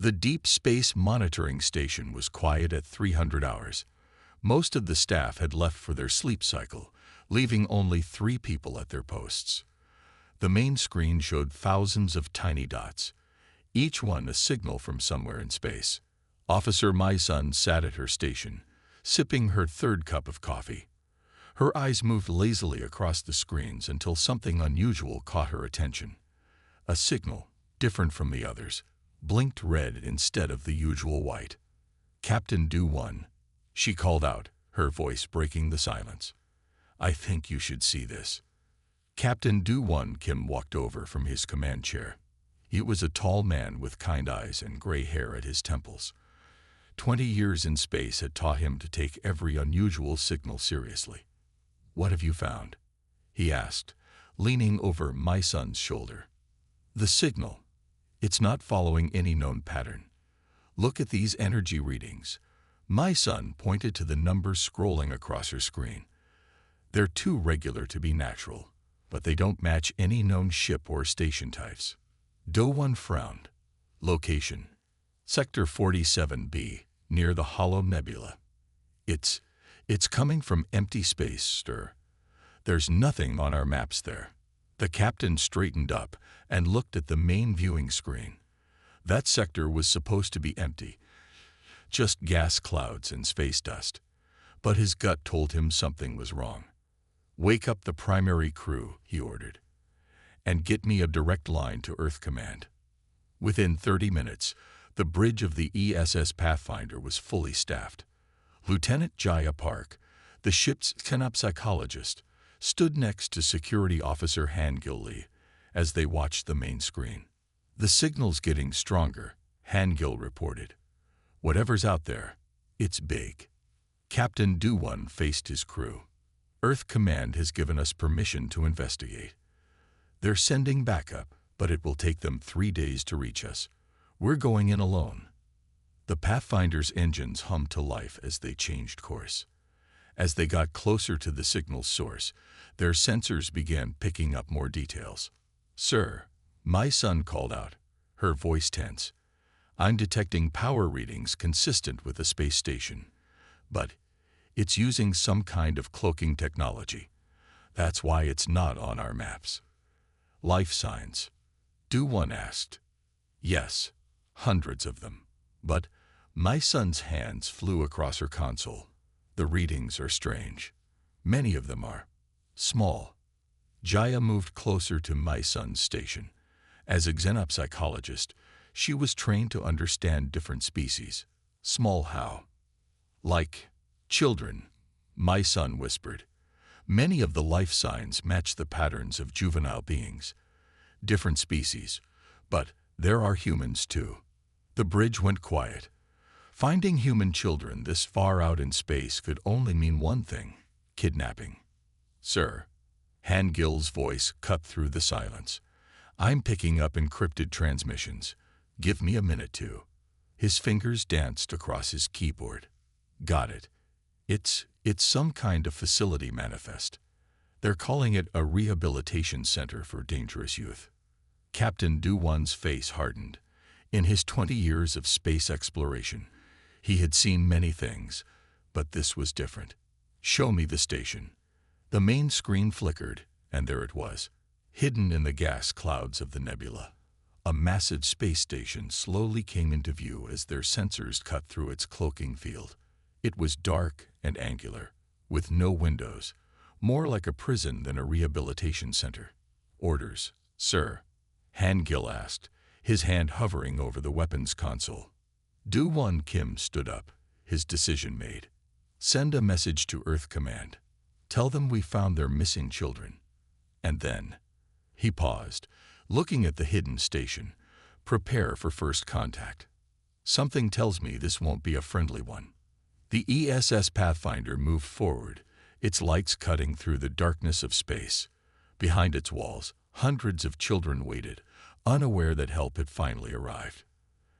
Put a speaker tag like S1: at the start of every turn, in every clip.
S1: The Deep Space Monitoring Station was quiet at 300 hours. Most of the staff had left for their sleep cycle, leaving only 3 people at their posts. The main screen showed thousands of tiny dots, each one a signal from somewhere in space. Officer My-Sun sat at her station, sipping her 3rd cup of coffee. Her eyes moved lazily across the screens until something unusual caught her attention. A signal, different from the others, blinked red instead of the usual white. "Captain Do-1," she called out, her voice breaking the silence. "I think you should see this." Captain Do-1 Kim walked over from his command chair. He was a tall man with kind eyes and gray hair at his temples. 20 years in space had taught him to take every unusual signal seriously. "What have you found?" he asked, leaning over My-Sun's shoulder. "The signal. It's not following any known pattern. Look at these energy readings." My-Sun pointed to the numbers scrolling across her screen. "They're too regular to be natural, but they don't match any known ship or station types." Do-1 frowned. "Location: Sector 47B, near the Hollow Nebula. It's coming from empty space, sir. There's nothing on our maps there." The captain straightened up and looked at the main viewing screen. That sector was supposed to be empty, just gas clouds and space dust. But his gut told him something was wrong. "Wake up the primary crew," he ordered, "and get me a direct line to Earth Command." Within 30 minutes, the bridge of the ESS Pathfinder was fully staffed. Lieutenant Jaya Park, the ship's canopsychologist, stood next to Security Officer Han Gil-Lee as they watched the main screen. "The signal's getting stronger," Han Gil reported. "Whatever's out there, it's big." Captain Do-1 faced his crew. "Earth Command has given us permission to investigate. They're sending backup, but it will take them 3 days to reach us. We're going in alone." The Pathfinder's engines hummed to life as they changed course. As they got closer to the signal's source, their sensors began picking up more details. "Sir," My-Sun called out, her voice tense, "I'm detecting power readings consistent with a space station, but it's using some kind of cloaking technology. That's why it's not on our maps." "Life signs?" Do-1 asked. "Yes, hundreds of them. But..." My-Sun's hands flew across her console. "The readings are strange. Many of them are small." Jaya moved closer to My-Sun's station. As a xenopsychologist, she was trained to understand different species. "Small how?" "Like children," My-Sun whispered. "Many of the life signs match the patterns of juvenile beings. Different species, but there are humans too." The bridge went quiet. Finding human children this far out in space could only mean one thing: kidnapping. "Sir," Han Gil's voice cut through the silence, "I'm picking up encrypted transmissions. Give me a minute to..." His fingers danced across his keyboard. "Got it. It's some kind of facility manifest. They're calling it a rehabilitation center for dangerous youth." Captain Do-1's face hardened. In his 20 years of space exploration, he had seen many things, but this was different. "Show me the station." The main screen flickered, and there it was, hidden in the gas clouds of the nebula. A massive space station slowly came into view as their sensors cut through its cloaking field. It was dark and angular, with no windows, more like a prison than a rehabilitation center. "Orders, sir?" Han Gil asked, his hand hovering over the weapons console. Do-1 Kim stood up, his decision made. "Send a message to Earth Command. Tell them we found their missing children. And then..." He paused, looking at the hidden station. "Prepare for first contact. Something tells me this won't be a friendly one." The ESS Pathfinder moved forward, its lights cutting through the darkness of space. Behind its walls, hundreds of children waited, unaware that help had finally arrived.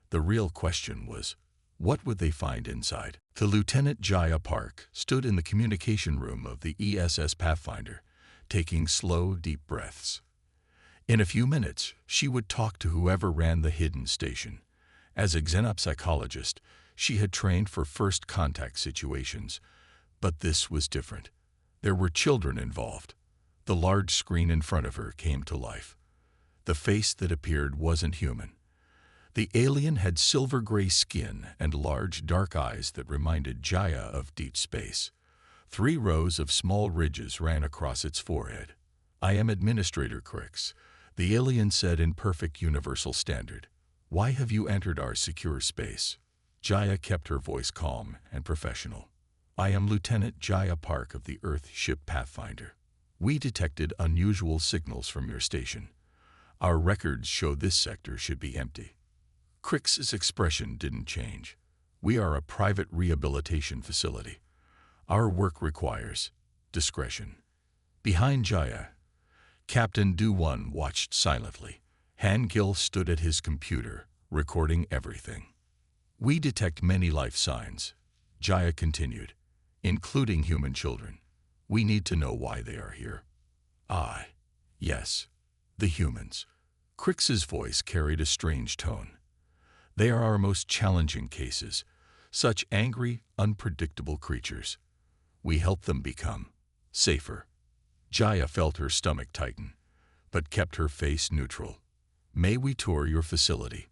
S1: The real question was, what would they find inside? The Lieutenant Jaya Park stood in the communication room of the ESS Pathfinder, taking slow, deep breaths. In a few minutes, she would talk to whoever ran the hidden station, As a xenopsychologist, she had trained for first contact situations, but this was different. There were children involved. The large screen in front of her came to life. The face that appeared wasn't human. The alien had silver-gray skin and large, dark eyes that reminded Jaya of deep space. 3 rows of small ridges ran across its forehead. "I am Administrator Crix," the alien said in perfect universal standard. "Why have you entered our secure space?" Jaya kept her voice calm and professional. "I am Lieutenant Jaya Park of the Earth ship Pathfinder. We detected unusual signals from your station. Our records show this sector should be empty." Crix's expression didn't change. "We are a private rehabilitation facility. Our work requires discretion." Behind Jaya, Captain Du-1 watched silently. Han Gil stood at his computer, recording everything. "We detect many life signs," Jaya continued, "including human children. We need to know why they are here." "Ah, yes, the humans." Crix's voice carried a strange tone. "They are our most challenging cases, such angry, unpredictable creatures. We help them become safer." Jaya felt her stomach tighten, but kept her face neutral. "May we tour your facility?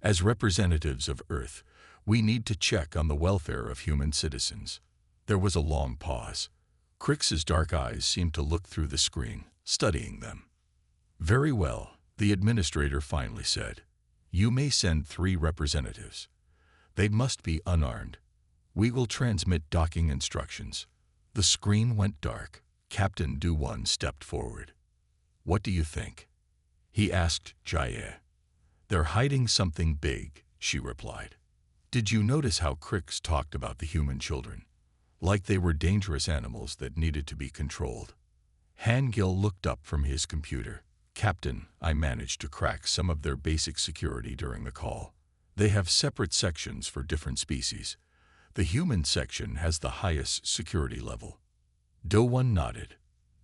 S1: As representatives of Earth, we need to check on the welfare of human citizens." There was a long pause. Crix's dark eyes seemed to look through the screen, studying them. "Very well," the administrator finally said. "You may send 3 representatives. They must be unarmed. We will transmit docking instructions." The screen went dark. Captain Du-1 stepped forward. "What do you think?" he asked Jaya. "They're hiding something big," she replied. "Did you notice how Crix talked about the human children? Like they were dangerous animals that needed to be controlled." Han Gil looked up from his computer. "Captain, I managed to crack some of their basic security during the call. They have separate sections for different species. The human section has the highest security level." Do-1 nodded.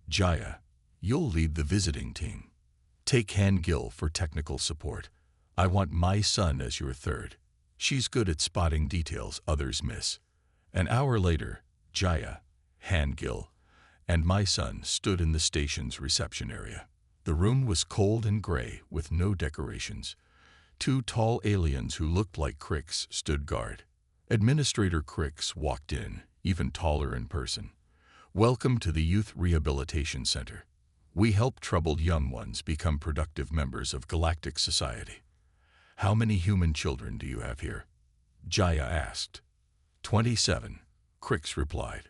S1: "Jaya, you'll lead the visiting team. Take Han Gil for technical support. I want my son as your 3rd. She's good at spotting details others miss." An hour later, Jaya, Han Gil, and my son stood in the station's reception area. The room was cold and gray with no decorations. 2 tall aliens who looked like Crix stood guard. Administrator Crix walked in, even taller in person. "Welcome to the Youth Rehabilitation Center. We help troubled young ones become productive members of galactic society." "How many human children do you have here?" Jaya asked. 27, Crix replied.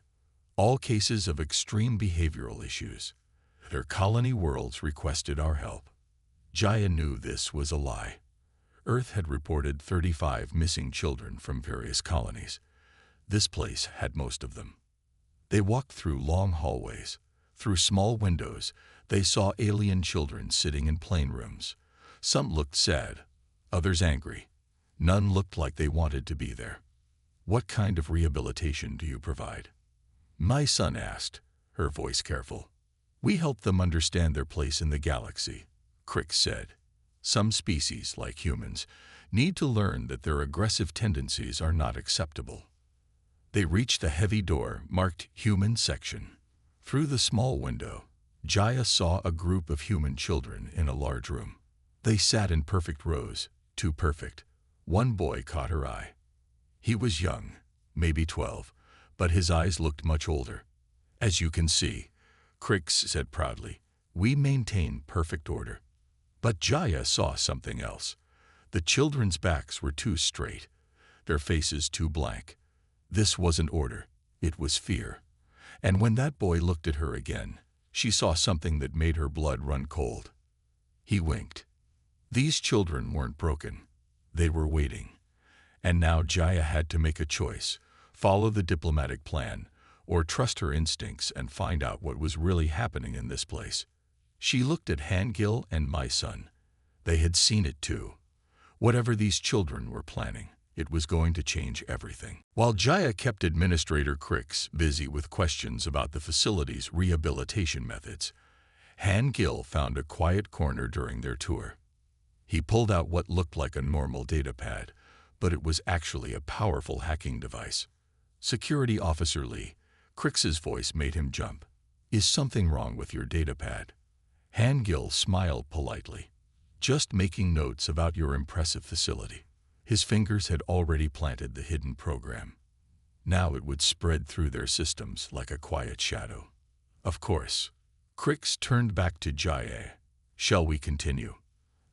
S1: "All cases of extreme behavioral issues. Their colony worlds requested our help." Jaya knew this was a lie. Earth had reported 35 missing children from various colonies. This place had most of them. They walked through long hallways. Through small windows, they saw alien children sitting in plain rooms. Some looked sad, others angry. None looked like they wanted to be there. "What kind of rehabilitation do you provide?" my son asked, her voice careful. "We help them understand their place in the galaxy," Crix said. "Some species, like humans, need to learn that their aggressive tendencies are not acceptable." They reached a heavy door marked Human Section. Through the small window, Jaya saw a group of human children in a large room. They sat in perfect rows, too perfect. One boy caught her eye. He was young, maybe 12, but his eyes looked much older. "As you can see," Crix said proudly, "we maintain perfect order." But Jaya saw something else. The children's backs were too straight, their faces too blank. This wasn't order, it was fear. And when that boy looked at her again, she saw something that made her blood run cold. He winked. These children weren't broken. They were waiting. And now Jaya had to make a choice, follow the diplomatic plan, or trust her instincts and find out what was really happening in this place. She looked at Han Gil and my son. They had seen it too. Whatever these children were planning, it was going to change everything. While Jaya kept Administrator Crix busy with questions about the facility's rehabilitation methods, Han Gil found a quiet corner during their tour. He pulled out what looked like a normal datapad, but it was actually a powerful hacking device. "Security Officer Lee," Crix's voice made him jump. "Is something wrong with your datapad?" Han Gil smiled politely. "Just making notes about your impressive facility." His fingers had already planted the hidden program. Now it would spread through their systems like a quiet shadow. "Of course." Crix turned back to Jaya. "Shall we continue?"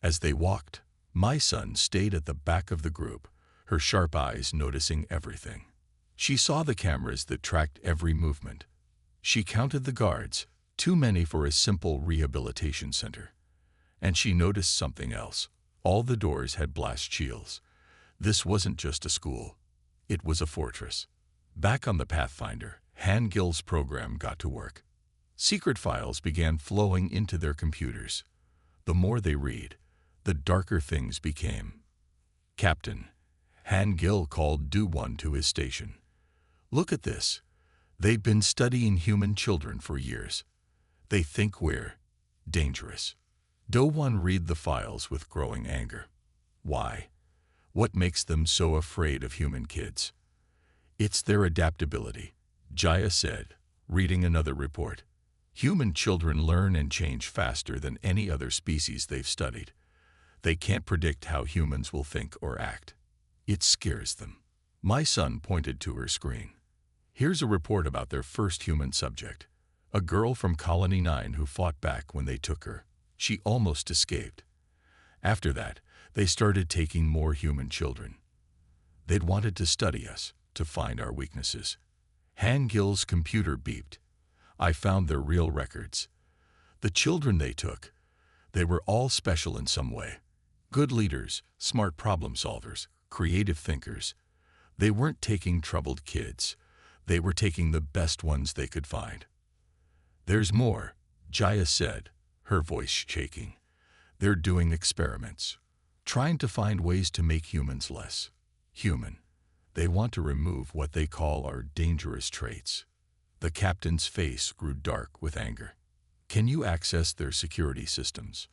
S1: As they walked, my son stayed at the back of the group, her sharp eyes noticing everything. She saw the cameras that tracked every movement. She counted the guards, too many for a simple rehabilitation center. And she noticed something else. All the doors had blast shields. This wasn't just a school. It was a fortress. Back on the Pathfinder, Han Gil's program got to work. Secret files began flowing into their computers. The more they read, the darker things became. "Captain," Han Gil called Do-1 to his station. "Look at this. They've been studying human children for years. They think we're dangerous." Do-1 read the files with growing anger. "Why? What makes them so afraid of human kids?" "It's their adaptability," Jaya said, reading another report. "Human children learn and change faster than any other species they've studied. They can't predict how humans will think or act. It scares them." My son pointed to her screen. "Here's a report about their first human subject, a girl from Colony 9 who fought back when they took her. She almost escaped. After that, they started taking more human children. They'd wanted to study us, to find our weaknesses." Han Gil's computer beeped. "I found their real records. The children they took, they were all special in some way. Good leaders, smart problem solvers, creative thinkers. They weren't taking troubled kids. They were taking the best ones they could find." "There's more," Jaya said, her voice shaking. "They're doing experiments, trying to find ways to make humans less human. They want to remove what they call our dangerous traits." The captain's face grew dark with anger. "Can you access their security systems?"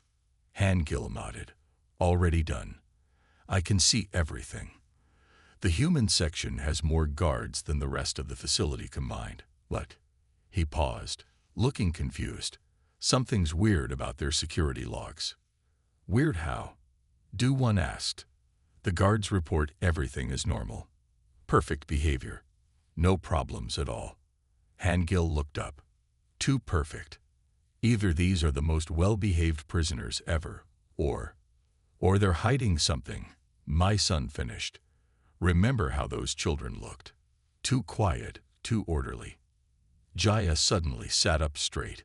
S1: Han Gil nodded. "Already done. I can see everything. The human section has more guards than the rest of the facility combined." "What?" He paused, looking confused. "Something's weird about their security logs." "Weird how?" Do-1 asked. "The guards report everything as normal. Perfect behavior. No problems at all." Han Gil looked up. "Too perfect. Either these are the most well-behaved prisoners ever, or they're hiding something," my son finished. "Remember how those children looked. Too quiet, too orderly." Jaya suddenly sat up straight.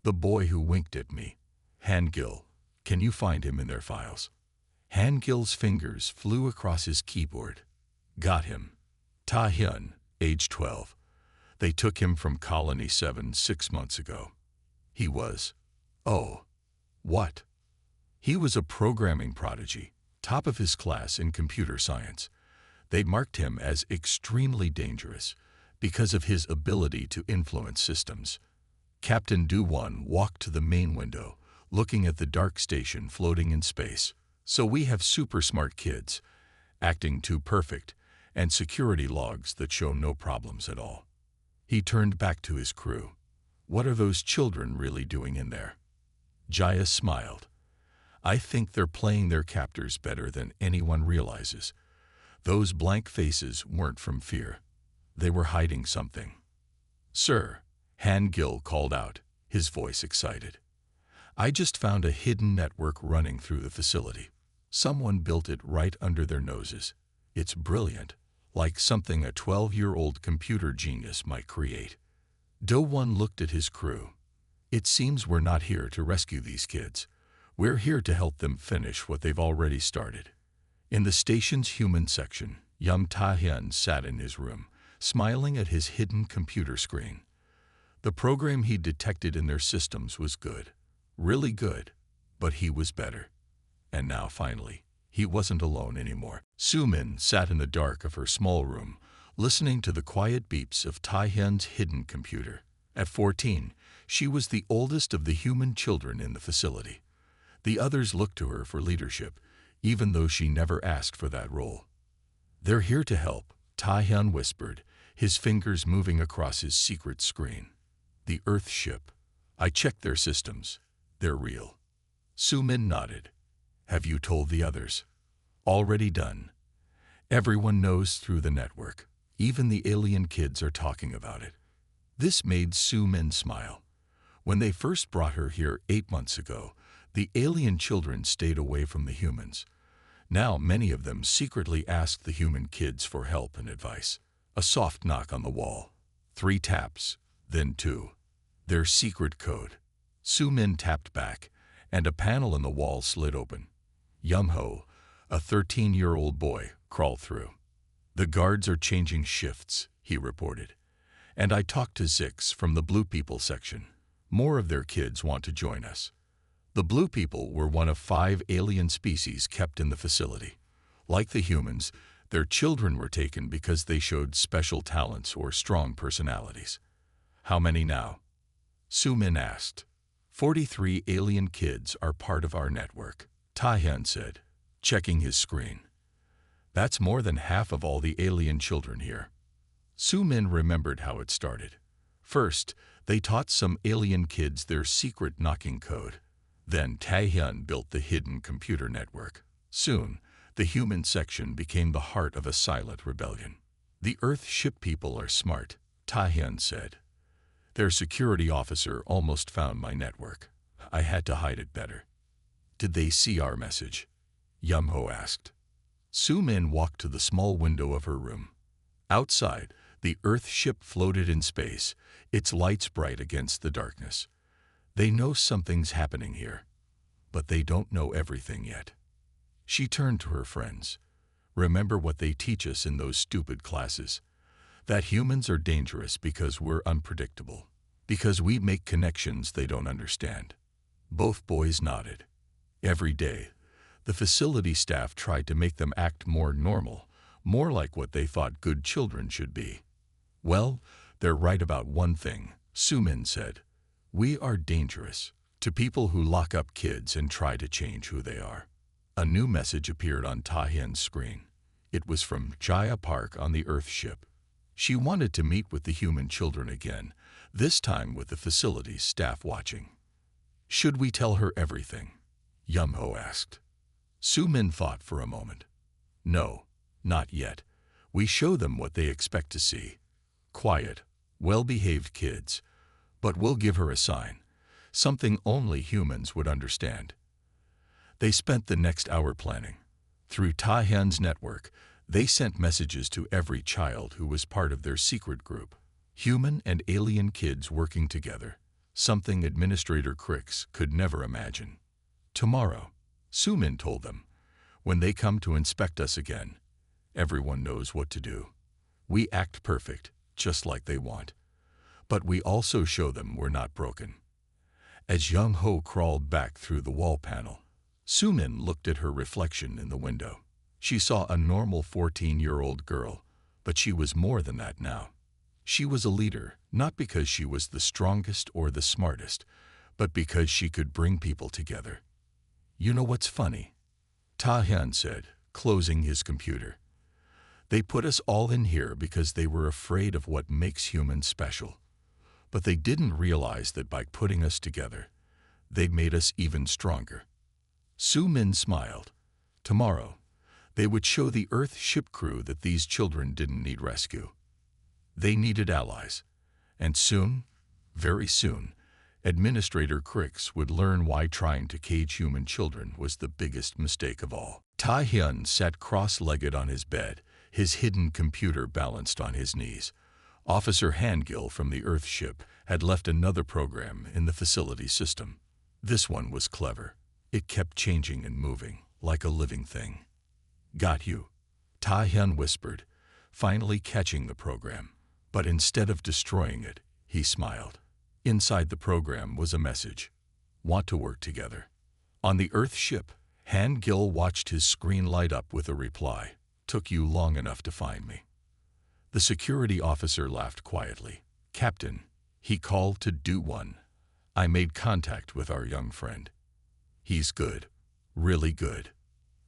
S1: "The boy who winked at me. Han Gil, can you find him in their files?" Han Gil's fingers flew across his keyboard. "Got him. Ta Hyun, age 12. They took him from Colony 7 6 months ago. He was, oh, what? He was a programming prodigy, top of his class in computer science. They marked him as extremely dangerous because of his ability to influence systems." Captain Do-1 walked to the main window, looking at the dark station floating in space. "So we have super smart kids, acting too perfect, and security logs that show no problems at all." He turned back to his crew. "What are those children really doing in there?" Jaya smiled. "I think they're playing their captors better than anyone realizes. Those blank faces weren't from fear. They were hiding something." "Sir," Han Gil called out, his voice excited. "I just found a hidden network running through the facility. Someone built it right under their noses. It's brilliant, like something a 12-year-old computer genius might create." Do-1 looked at his crew. "It seems we're not here to rescue these kids. We're here to help them finish what they've already started." In the station's human section, Yum Ta-hyun sat in his room, smiling at his hidden computer screen. The program he detected in their systems was good, really good, but he was better. And now, finally, he wasn't alone anymore. Sumin sat in the dark of her small room, listening to the quiet beeps of Ta-hyun's hidden computer. At 14, she was the oldest of the human children in the facility. The others looked to her for leadership, even though she never asked for that role. "They're here to help," Taehyun whispered, his fingers moving across his secret screen. "The Earth ship. I checked their systems. They're real." Sumin nodded. "Have you told the others?" "Already done. Everyone knows through the network. Even the alien kids are talking about it." This made Sumin smile. When they first brought her here 8 months ago, the alien children stayed away from the humans. Now many of them secretly asked the human kids for help and advice. A soft knock on the wall. 3 taps, then 2. Their secret code. Sumin tapped back, and a panel in the wall slid open. Yumho, a 13-year-old boy, crawled through. "The guards are changing shifts," he reported. "And I talked to Zix from the Blue People section. More of their kids want to join us." The Blue People were one of 5 alien species kept in the facility. Like the humans, their children were taken because they showed special talents or strong personalities. "How many now?" Sumin asked. 43 alien kids are part of our network," Taehyun said, checking his screen. "That's more than half of all the alien children here." Sumin remembered how it started. First, they taught some alien kids their secret knocking code. Then Taehyun built the hidden computer network. Soon, the human section became the heart of a silent rebellion. "The Earth ship people are smart," Taehyun said. "Their security officer almost found my network. I had to hide it better." "Did they see our message?" Yumho asked. Sumin walked to the small window of her room. Outside, the Earth ship floated in space, its lights bright against the darkness. "They know something's happening here, but they don't know everything yet." She turned to her friends. "Remember what they teach us in those stupid classes. That humans are dangerous because we're unpredictable. Because we make connections they don't understand." Both boys nodded. Every day, the facility staff tried to make them act more normal, more like what they thought good children should be. "Well, they're right about one thing," Sumin said. "We are dangerous to people who lock up kids and try to change who they are." A new message appeared on Taehyun's screen. It was from Jaya Park on the Earth ship. She wanted to meet with the human children again, this time with the facility's staff watching. "Should we tell her everything?" Yumho asked. Sumin thought for a moment. "No, not yet. We show them what they expect to see. Quiet, well-behaved kids. But we'll give her a sign, something only humans would understand." They spent the next hour planning. Through Taehyun's network, they sent messages to every child who was part of their secret group. Human and alien kids working together, something Administrator Crix could never imagine. "Tomorrow," Sumin told them, "when they come to inspect us again, everyone knows what to do. We act perfect, just like they want. But we also show them we're not broken." As Young Ho crawled back through the wall panel, Sumin looked at her reflection in the window. She saw a normal 14-year-old girl, but she was more than that now. She was a leader, not because she was the strongest or the smartest, but because she could bring people together. "You know what's funny?" Taehyun said, closing his computer. "They put us all in here because they were afraid of what makes humans special. But they didn't realize that by putting us together, they'd made us even stronger." Sumin smiled. Tomorrow, they would show the Earth ship crew that these children didn't need rescue. They needed allies. And soon, very soon, Administrator Crix would learn why trying to cage human children was the biggest mistake of all. Taehyun sat cross-legged on his bed, his hidden computer balanced on his knees. Officer Hangil from the Earth ship had left another program in the facility system. This one was clever. It kept changing and moving, like a living thing. "Got you," Taehyun whispered, finally catching the program. But instead of destroying it, he smiled. Inside the program was a message. "Want to work together." On the Earth ship, Hangil watched his screen light up with a reply. "Took you long enough to find me." The security officer laughed quietly. "Captain," he called to Do One, "I made contact with our young friend. He's good. Really good.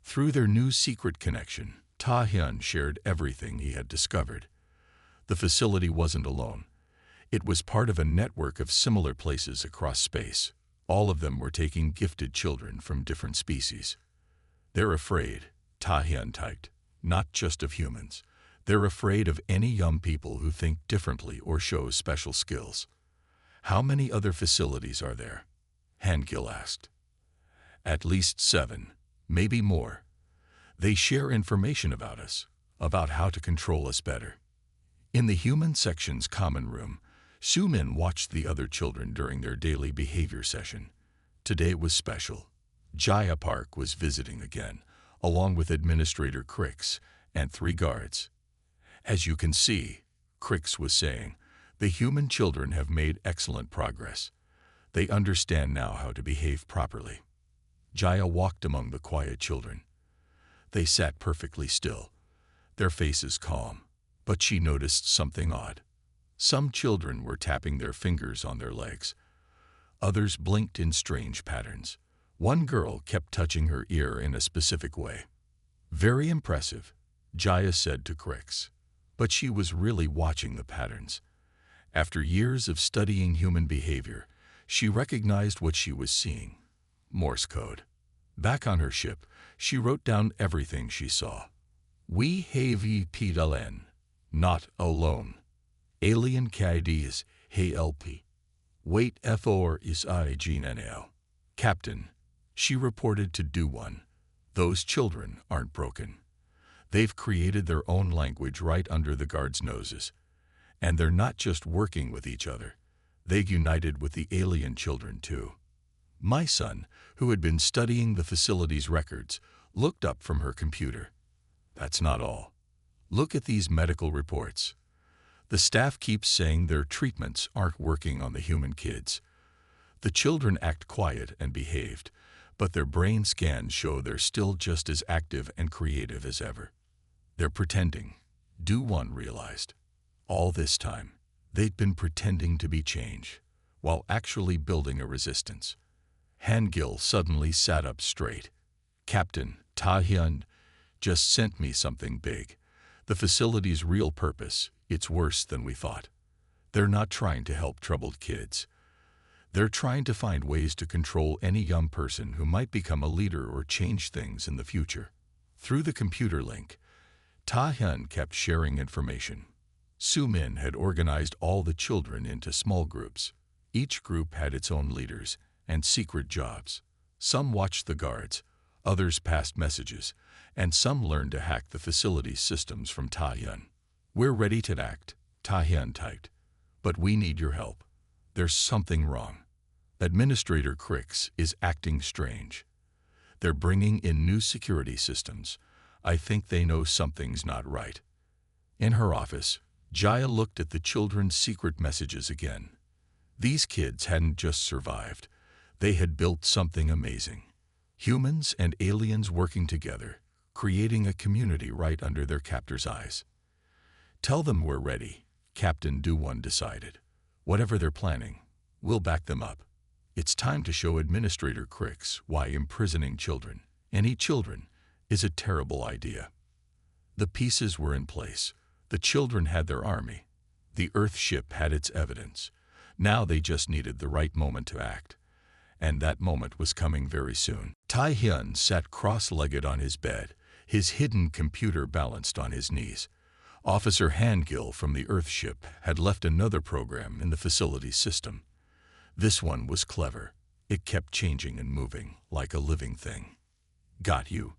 S1: Through their new secret connection, Ta-hyun shared everything he had discovered. The facility wasn't alone. It was part of a network of similar places across space. All of them were taking gifted children from different species. They're afraid, Ta-hyun typed, not just of humans. They're afraid of any young people who think differently or show special skills. How many other facilities are there? Han-gil asked. At least 7, maybe more. They share information about us, about how to control us better. In the human section's common room, Soo-min watched the other children during their daily behavior session. Today was special. Jaya Park was visiting again, along with Administrator Crix and 3 guards. As you can see, Crix was saying, the human children have made excellent progress. They understand now how to behave properly. Jaya walked among the quiet children. They sat perfectly still, their faces calm, but she noticed something odd. Some children were tapping their fingers on their legs. Others blinked in strange patterns. One girl kept touching her ear in a specific way. Very impressive, Jaya said to Crix. But she was really watching the patterns. After years of studying human behavior, she recognized what she was seeing. Morse code. Back on her ship, she wrote down everything she saw. We have PDLN, not alone. Alien KIDs, HLP. Wait for is IGNL. Captain, she reported to Do-1. Those children aren't broken. They've created their own language right under the guards' noses. And they're not just working with each other. They've united with the alien children too. My son, who had been studying the facility's records, looked up from her computer. That's not all. Look at these medical reports. The staff keeps saying their treatments aren't working on the human kids. The children act quiet and behaved, but their brain scans show they're still just as active and creative as ever. They're pretending, Do-1 realized. All this time, they'd been pretending to be change, while actually building a resistance. Han-gil suddenly sat up straight. Captain, Ta-hyun just sent me something big. The facility's real purpose, it's worse than we thought. They're not trying to help troubled kids. They're trying to find ways to control any young person who might become a leader or change things in the future. Through the computer link, Ta-hyun kept sharing information. Soo-min had organized all the children into small groups. Each group had its own leaders and secret jobs. Some watched the guards, others passed messages, and some learned to hack the facility's systems from Ta-hyun. We're ready to act, Ta-hyun typed. But we need your help. There's something wrong. Administrator Crix is acting strange. They're bringing in new security systems. I think they know something's not right. In her office, Jaya looked at the children's secret messages again. These kids hadn't just survived. They had built something amazing. Humans and aliens working together, creating a community right under their captor's eyes. Tell them we're ready, Captain Do-1 decided. Whatever they're planning, we'll back them up. It's time to show Administrator Crix why imprisoning children, any children, is a terrible idea. The pieces were in place. The children had their army. The Earth ship had its evidence. Now they just needed the right moment to act. And that moment was coming very soon. Ta-hyun sat cross-legged on his bed, his hidden computer balanced on his knees. Officer Han-gil from the Earth ship had left another program in the facility's system. This one was clever. It kept changing and moving, like a living thing. Got you,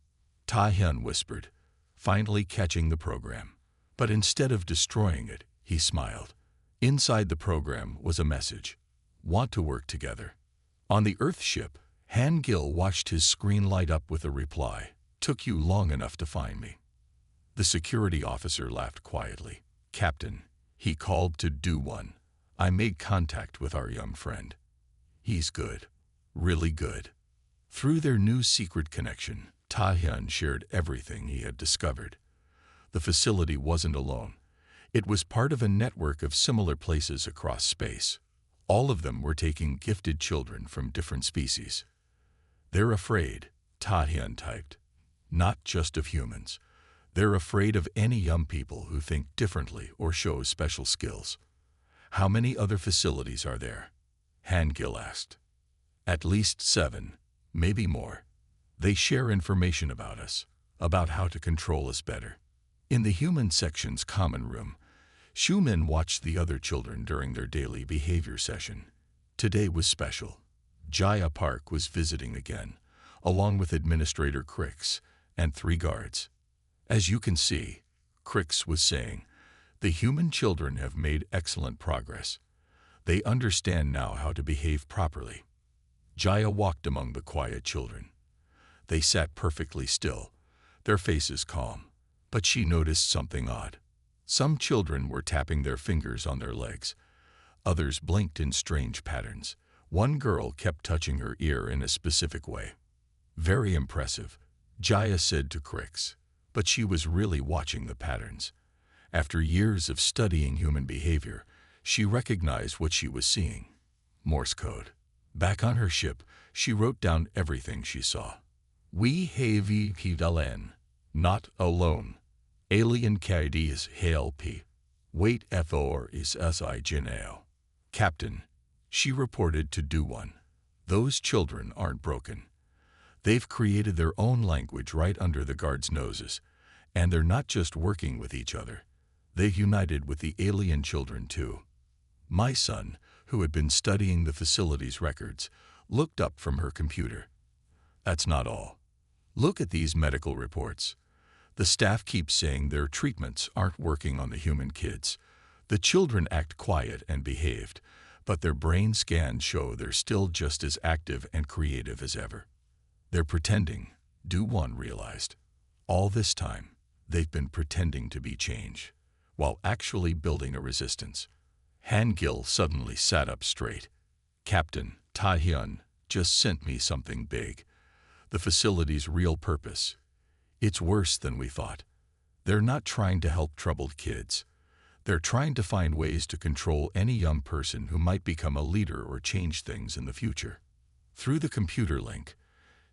S1: Ta-hyun whispered, finally catching the program. But instead of destroying it, he smiled. Inside the program was a message. Want to work together. On the Earth ship, Han-gil watched his screen light up with a reply. Took you long enough to find me. The security officer laughed quietly. Captain, he called to Do-1. I made contact with our young friend. He's good. Really good. Through their new secret connection, Ta-hyun shared everything he had discovered. The facility wasn't alone. It was part of a network of similar places across space. All of them were taking gifted children from different species. They're afraid, Ta Hyun typed. Not just of humans. They're afraid of any young people who think differently or show special skills. How many other facilities are there? Han Gil asked. At least 7, maybe more. They share information about us, about how to control us better. In the human section's common room, Shumin watched the other children during their daily behavior session. Today was special. Jaya Park was visiting again, along with Administrator Crix and 3 guards. As you can see, Crix was saying, the human children have made excellent progress. They understand now how to behave properly. Jaya walked among the quiet children. They sat perfectly still, their faces calm, but she noticed something odd. Some children were tapping their fingers on their legs. Others blinked in strange patterns. One girl kept touching her ear in a specific way. Very impressive, Jaya said to Crix, but she was really watching the patterns. After years of studying human behavior, she recognized what she was seeing. Morse code. Back on her ship, she wrote down everything she saw. We have hidalen, not alone. Alien KID hail P. Wait for is si Jinao. Captain, she reported to Do-1. Those children aren't broken. They've created their own language right under the guards' noses, and they're not just working with each other. They've united with the alien children too. My son, who had been studying the facility's records, looked up from her computer. That's not all. Look at these medical reports. The staff keeps saying their treatments aren't working on the human kids. The children act quiet and behaved, but their brain scans show they're still just as active and creative as ever. They're pretending, Do-1 realized. All this time, they've been pretending to be change, while actually building a resistance. Han Gil suddenly sat up straight. Captain, Ta Hyun just sent me something big. The facility's real purpose. It's worse than we thought. They're not trying to help troubled kids. They're trying to find ways to control any young person who might become a leader or change things in the future. Through the computer link,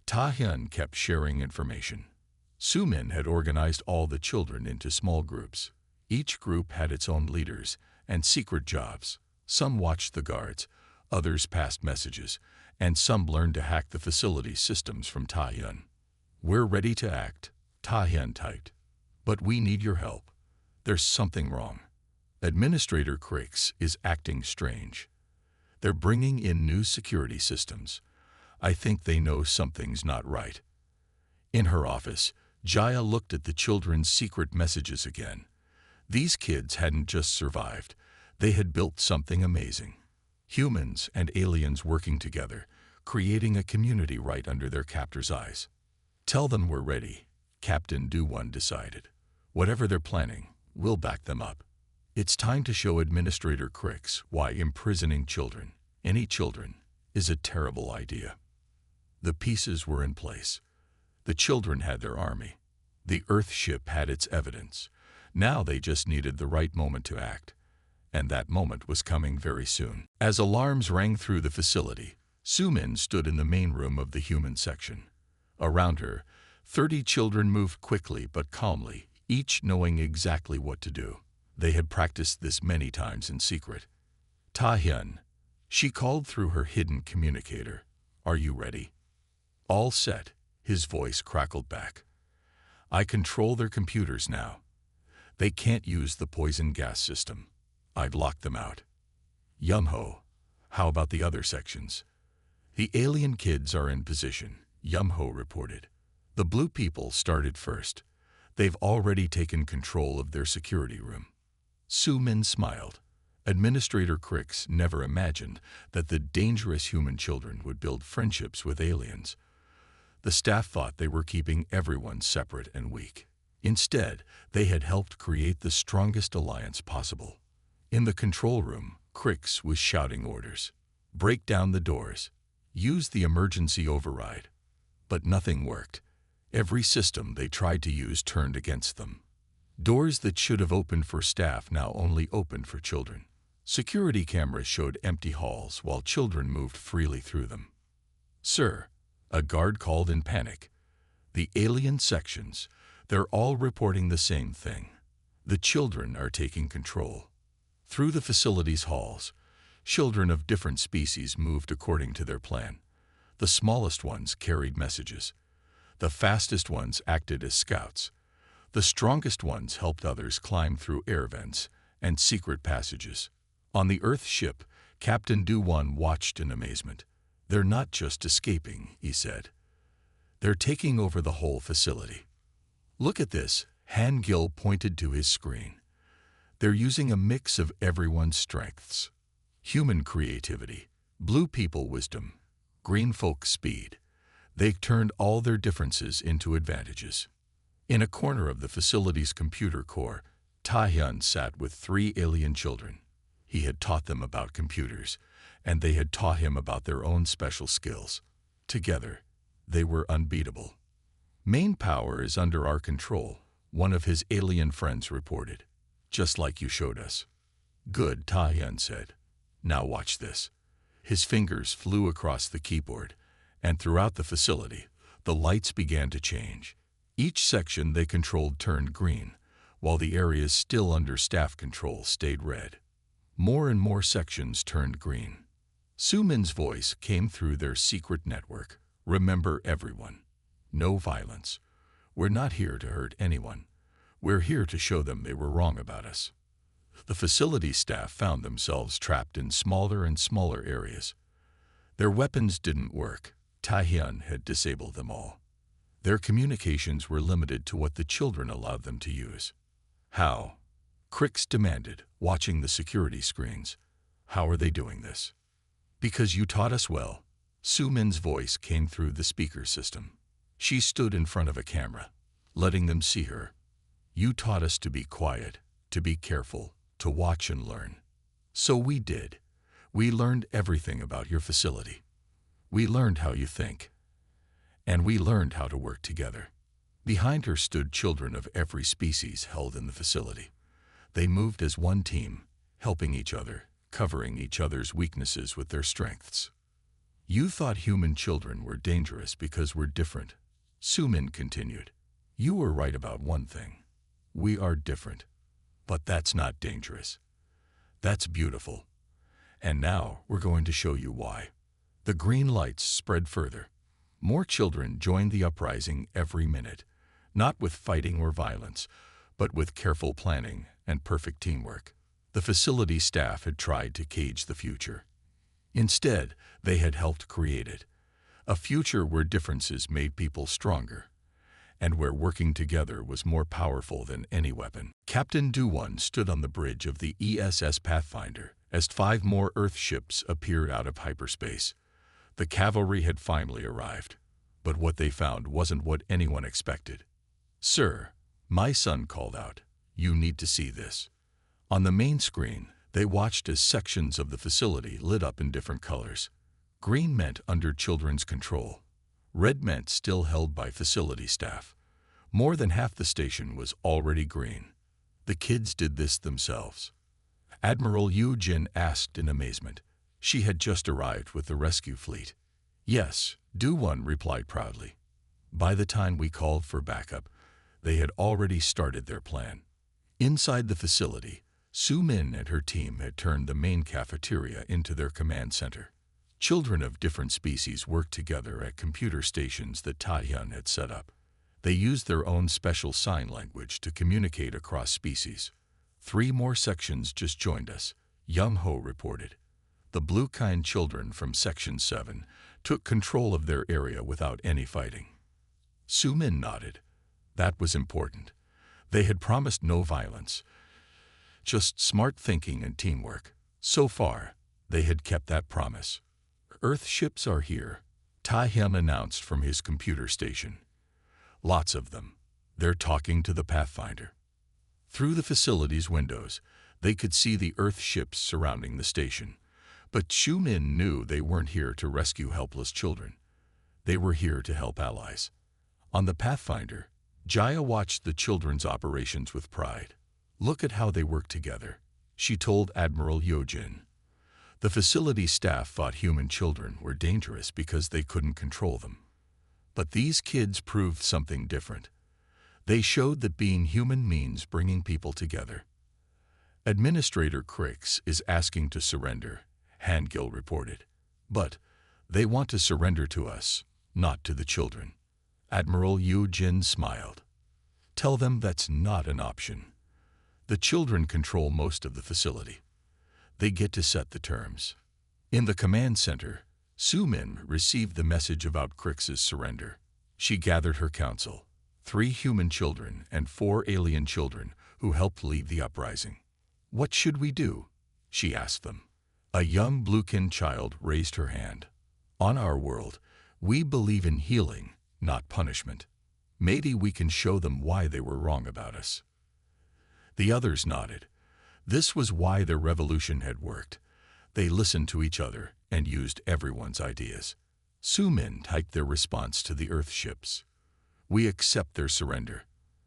S1: Ta Hyun kept sharing information. Sumin had organized all the children into small groups. Each group had its own leaders and secret jobs. Some watched the guards, others passed messages, and some learned to hack the facility's systems from Ta Hyun. We're ready to act, Ta Hyun typed. But we need your help. There's something wrong. Administrator Crix is acting strange. They're bringing in new security systems. I think they know something's not right. In her office, Jaya looked at the children's secret messages again. These kids hadn't just survived. They had built something amazing. Humans and aliens working together, creating a community right under their captors' eyes. Tell them we're ready, Captain Do-1 decided. Whatever they're planning, we'll back them up. It's time to show Administrator Crix why imprisoning children, any children, is a terrible idea. The pieces were in place. The children had their army. The Earth ship had its evidence. Now they just needed the right moment to act. And that moment was coming very soon. As alarms rang through the facility, Sumin stood in the main room of the human section. Around her, 30 children moved quickly but calmly, each knowing exactly what to do. They had practiced this many times in secret. Ta Hyun, she called through her hidden communicator. Are you ready? All set, his voice crackled back. I control their computers now. They can't use the poison gas system. I've locked them out. Yumho, how about the other sections? The alien kids are in position, Yumho reported. The blue people started first. They've already taken control of their security room. Sumin smiled. Administrator Crix never imagined that the dangerous human children would build friendships with aliens. The staff thought they were keeping everyone separate and weak. Instead, they had helped create the strongest alliance possible. In the control room, Crix was shouting orders. Break down the doors. Use the emergency override. But nothing worked. Every system they tried to use turned against them. Doors that should have opened for staff now only opened for children. Security cameras showed empty halls while children moved freely through them. Sir, A guard called in panic. The alien sections, they're all reporting the same thing. The children are taking control. Through the facility's halls, children of different species moved according to their plan. The smallest ones carried messages. The fastest ones acted as scouts. The strongest ones helped others climb through air vents and secret passages. On the Earth ship, Captain Du-1 watched in amazement. "They're not just escaping," he said. "They're taking over the whole facility. Look at this," Han Gil pointed to his screen. "They're using a mix of everyone's strengths. Human creativity, blue people wisdom, green folk speed. They've turned all their differences into advantages." In a corner of the facility's computer core, Taehyun sat with 3 alien children. He had taught them about computers, and they had taught him about their own special skills. Together, they were unbeatable. "Main power is under our control," one of his alien friends reported. "Just like you showed us." "Good," Taehyun said. "Now watch this." His fingers flew across the keyboard, and throughout the facility, the lights began to change. Each section they controlled turned green, while the areas still under staff control stayed red. More and more sections turned green. Sumin's voice came through their secret network. "Remember, everyone. No violence. We're not here to hurt anyone. We're here to show them they were wrong about us." The facility staff found themselves trapped in smaller and smaller areas. Their weapons didn't work. Taehyun had disabled them all. Their communications were limited to what the children allowed them to use. "How?" Crix demanded, watching the security screens. "How are they doing this?" "Because you taught us well." Sumin's voice came through the speaker system. She stood in front of a camera, letting them see her. "You taught us to be quiet, to be careful, to watch and learn. So we did. We learned everything about your facility. We learned how you think. And we learned how to work together." Behind her stood children of every species held in the facility. They moved as one team, helping each other, covering each other's weaknesses with their strengths. "You thought human children were dangerous because we're different," Sumin continued. "You were right about one thing. We are different. But that's not dangerous. That's beautiful. And now we're going to show you why." The green lights spread further. More children joined the uprising every minute, not with fighting or violence, but with careful planning and perfect teamwork. The facility staff had tried to cage the future. Instead, they had helped create it. A future where differences made people stronger, and where working together was more powerful than any weapon. Captain Du-1 stood on the bridge of the ESS Pathfinder as 5 more Earth ships appeared out of hyperspace. The cavalry had finally arrived, but what they found wasn't what anyone expected. "Sir," my son called out, "you need to see this." On the main screen, they watched as sections of the facility lit up in different colors. Green meant under children's control. Red meant still held by facility staff. More than half the station was already green. The kids did this themselves. Admiral Yu Jin asked in amazement. She had just arrived with the rescue fleet. "Yes," Du-1 replied proudly. "By the time we called for backup, they had already started their plan." Inside the facility, Su-min and her team had turned the main cafeteria into their command center. Children of different species worked together at computer stations that Taehyun had set up. They used their own special sign language to communicate across species. 3 more sections just joined us, Young Ho reported. The blue-kind children from Section 7 took control of their area without any fighting. Su-min nodded. That was important. They had promised no violence, just smart thinking and teamwork. So far, they had kept that promise. "Earth ships are here," Taehyun announced from his computer station. "Lots of them. They're talking to the Pathfinder." Through the facility's windows, they could see the Earth ships surrounding the station. But Su-min knew they weren't here to rescue helpless children. They were here to help allies. On the Pathfinder, Jaya watched the children's operations with pride. "Look at how they work together," she told Admiral Yojin. The facility staff thought human children were dangerous because they couldn't control them. But these kids proved something different. They showed that being human means bringing people together. Administrator Crix is asking to surrender, Hangil reported. But they want to surrender to us, not to the children. Admiral Yu Jin smiled. Tell them that's not an option. The children control most of the facility. They get to set the terms. In the command center, Su Min received the message about Crix's surrender. She gathered her council, 3 human children and 4 alien children who helped lead the uprising. What should we do? She asked them. A young Bluekin child raised her hand. On our world, we believe in healing, not punishment. Maybe we can show them why they were wrong about us. The others nodded. This was why their revolution had worked. They listened to each other and used everyone's ideas. Su Min typed their response to the Earth ships. We accept their surrender,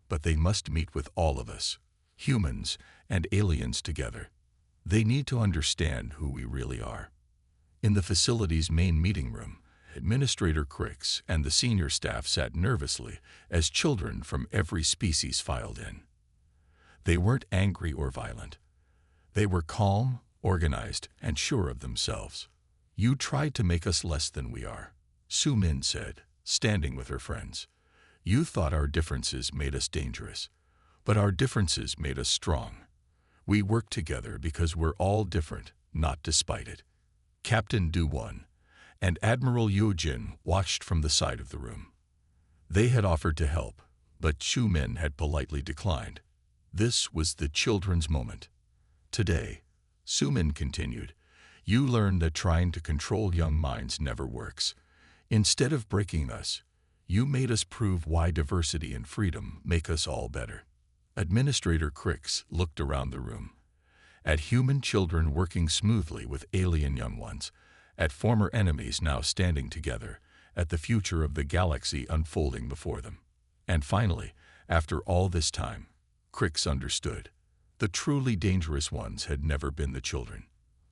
S1: but they must meet with all of us, humans and aliens together. They need to understand who we really are. In the facility's main meeting room, Administrator Crix and the senior staff sat nervously as children from every species filed in. They weren't angry or violent. They were calm, organized, and sure of themselves. You tried to make us less than we are, Su Min said, standing with her friends. You thought our differences made us dangerous, but our differences made us strong. We work together because we're all different, not despite it. Captain Du Won and Admiral Yu Jin watched from the side of the room. They had offered to help, but Su Min had politely declined. This was the children's moment. Today, Su Min continued, you learned that trying to control young minds never works. Instead of breaking us, you made us prove why diversity and freedom make us all better. Administrator Crix looked around the room, at human children working smoothly with alien young ones, at former enemies now standing together, at the future of the galaxy unfolding before them. And finally, after all this time, Crix understood. The truly dangerous ones had never been the children.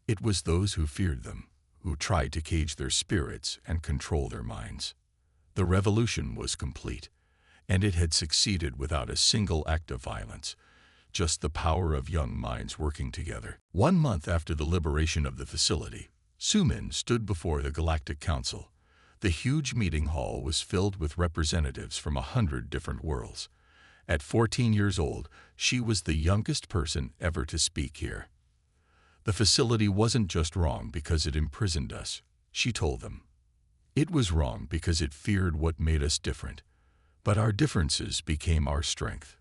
S1: It was those who feared them, who tried to cage their spirits and control their minds. The revolution was complete, and it had succeeded without a single act of violence, just the power of young minds working together. 1 month after the liberation of the facility, Su Min stood before the Galactic Council. The huge meeting hall was filled with representatives from 100 different worlds. At 14 years old, she was the youngest person ever to speak here. The facility wasn't just wrong because it imprisoned us, she told them. It was wrong because it feared what made us different. But our differences became our strength.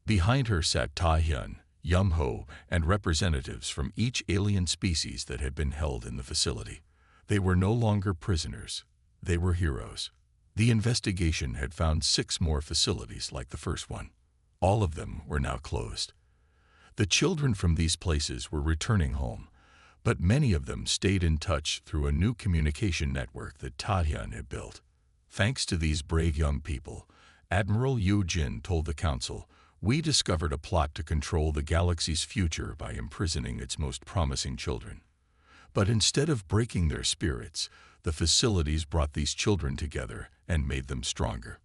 S1: Behind her sat Ta Hyun, Yum Ho, and representatives from each alien species that had been held in the facility. They were no longer prisoners. They were heroes. The investigation had found 6 more facilities like the first one. All of them were now closed. The children from these places were returning home, but many of them stayed in touch through a new communication network that Ta Hyun had built. Thanks to these brave young people, Admiral Yu Jin told the council, we discovered a plot to control the galaxy's future by imprisoning its most promising children. But instead of breaking their spirits, the facilities brought these children together and made them stronger.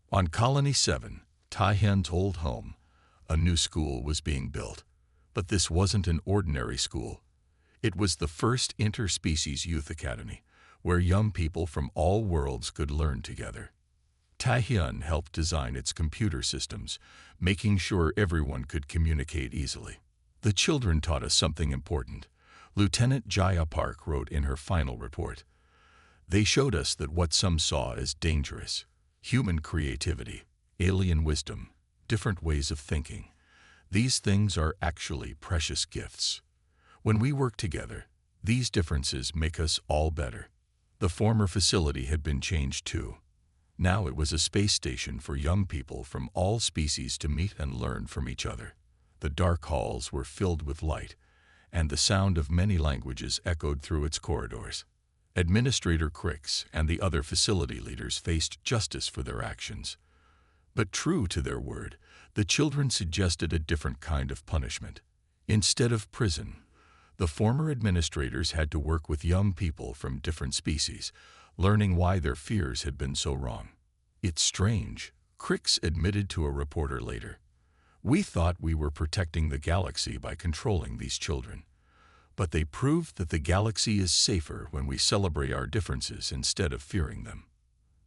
S1: On Colony 7, Ta Hyun's old home, a new school was being built. But this wasn't an ordinary school. It was the first interspecies youth academy, where young people from all worlds could learn together. Ta Hyun helped design its computer systems, making sure everyone could communicate easily. The children taught us something important, Lieutenant Jaya Park wrote in her final report. They showed us that what some saw as dangerous, human creativity, alien wisdom, different ways of thinking, these things are actually precious gifts. When we work together, these differences make us all better. The former facility had been changed too. Now it was a space station for young people from all species to meet and learn from each other. The dark halls were filled with light, and the sound of many languages echoed through its corridors. Administrator Crix and the other facility leaders faced justice for their actions. But true to their word, the children suggested a different kind of punishment. Instead of prison, the former administrators had to work with young people from different species, learning why their fears had been so wrong. "It's strange," Crix admitted to a reporter later. "We thought we were protecting the galaxy by controlling these children. But they proved that the galaxy is safer when we celebrate our differences instead of fearing them."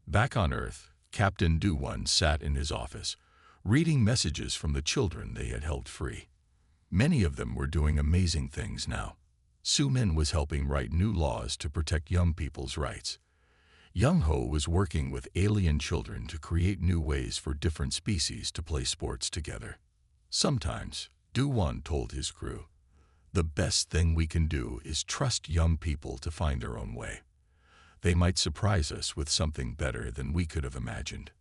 S1: Back on Earth, Captain Do-1 sat in his office, reading messages from the children they had held free. Many of them were doing amazing things now. Su-min was helping write new laws to protect young people's rights. Young-ho was working with alien children to create new ways for different species to play sports together. Sometimes, Do-1 told his crew, "The best thing we can do is trust young people to find their own way. They might surprise us with something better than we could have imagined."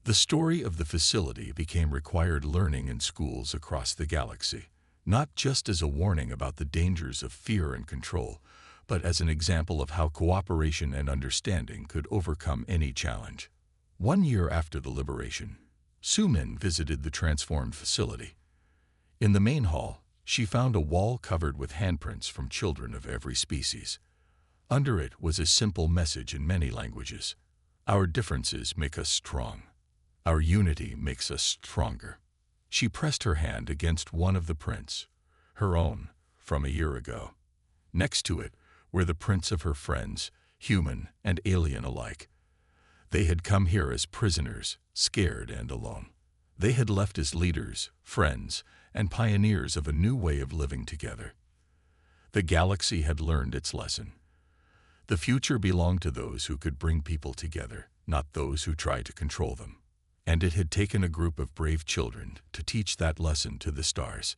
S1: The story of the facility became required learning in schools across the galaxy, not just as a warning about the dangers of fear and control, but as an example of how cooperation and understanding could overcome any challenge. 1 year after the liberation, Su-min visited the transformed facility. In the main hall, she found a wall covered with handprints from children of every species. Under it was a simple message in many languages. "Our differences make us strong. Our unity makes us stronger." She pressed her hand against one of the prints, her own, from a year ago. Next to it were the prints of her friends, human and alien alike. They had come here as prisoners, scared and alone. They had left as leaders, friends, and pioneers of a new way of living together. The galaxy had learned its lesson. The future belonged to those who could bring people together, not those who tried to control them. And it had taken a group of brave children to teach that lesson to the stars.